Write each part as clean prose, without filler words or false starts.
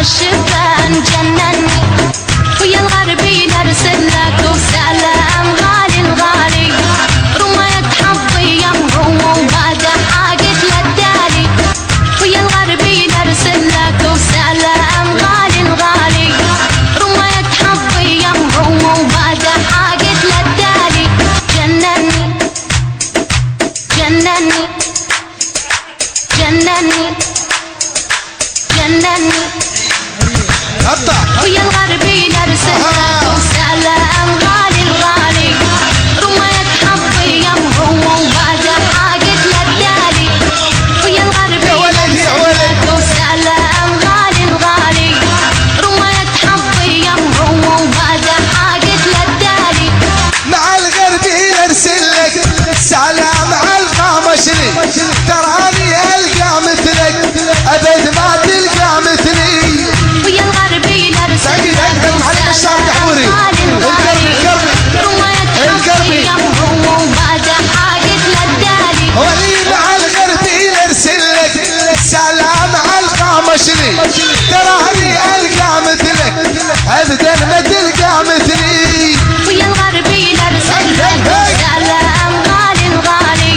الشبان جنني، ويا الغربي نرسل لك وسلام غالي الغالي، رميت حظي يمهم وبعد حاجت للدالي، ويا الغربي نرسل لك وسلام غالي الغالي، رميت حظي يمهم وبعد حاجت للدالي، جنني جنني جنني جنني، ويا الغربي نرسل لك وسلام غالي الغالي، رميت حظي يمهم وبعد حاجت للدالي، ويا الغربي نرسل لك وسلام غالي الغالي، رميت حظي يمهم وبعد حاجت للدالي، مع الغربي نرسل لك سلام عالقامشري، تراني القى مثلك ابد ما تلقى مثلي، ويا الغربي نرسل لك وسلام غالي الغالي، رميت حظي يمهم وبعد حاجت للدالي، ولي مع الغربي نرسل لك سلام عالقامشري، تراني القى مثلك ابدا ما تلقى مثلي، ويا الغربي نرسل لك وسلام غالي الغالي،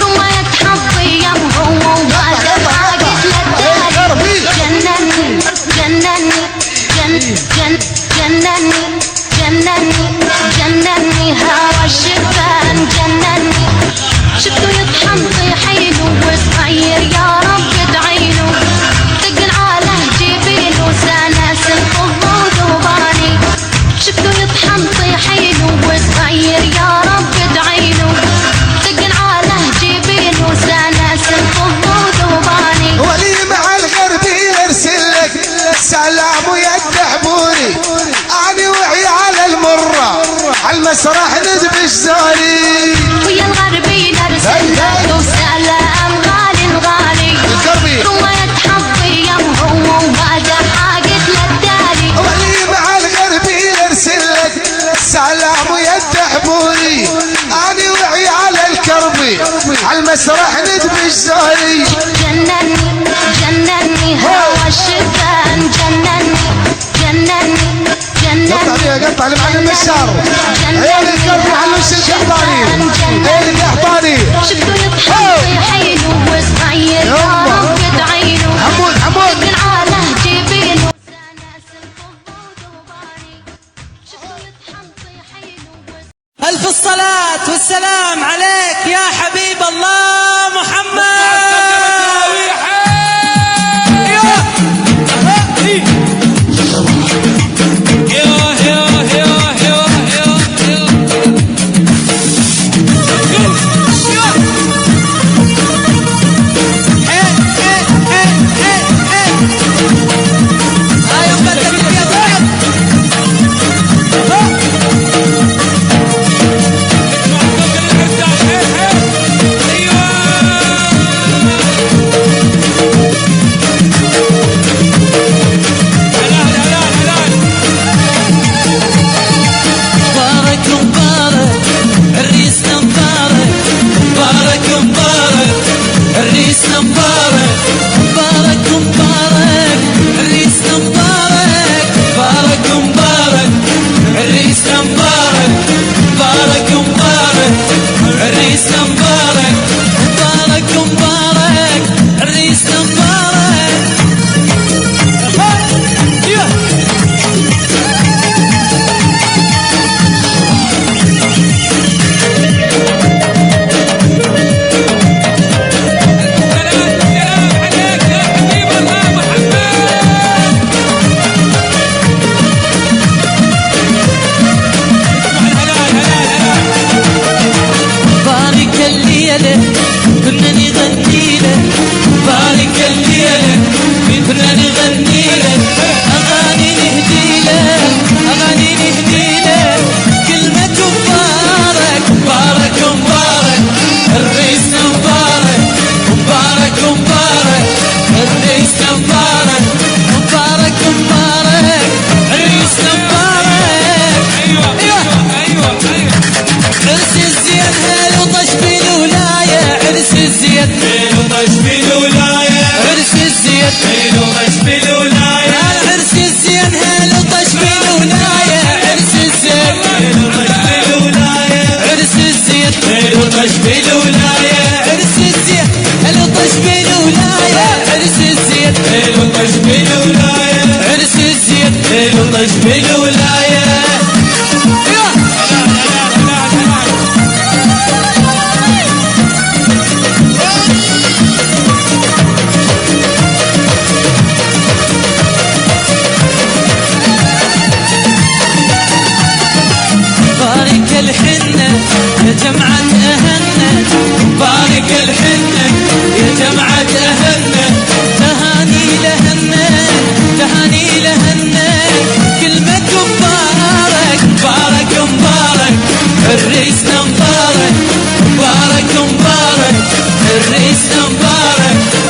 رميت حظي يمهم وبعد حاجت للدالي، جنني جنني جنني جنني جنني، هوا الشبان جنني، شفته يطحن طحينه وصغير يا رب تعينه، ثقل على جبينه سناسل خضود وباني، شفته يطحن طحينه وصغير يا رب تعينه، ثقل على جبينه سناسل خضود وباني، ولي مع الغربي نرسل لك سلام ويدحبوني، اني وعيال المره عالمسرح ندبش زوري، ويا الغربي نرسل لك وسلام غالي الغالي، رميت حظي يمهم وبعد حاجت للدالي، ولي مع الغربي نرسل لك سلام ويدحبوني، اني وعيال الكربي عالمسرح ندبش زوري، جنني جنني، هوا الشبان جنني جنني جنني، قطع المعلم الشار عيال الكربي علوش القحطاني، عيال القحطاني شفته يطحن طحينه وصغير يا رب تعينه، حمود ثقل على جبينه سناسل خضود وباني، شفته يطحن طحينه. ألف الصلاة والسلام عليك يا حبيب الله محمد. الزيت ميلو مش بالولاية، عرس الزيت ميلو مش بالولاية. اسم مبارك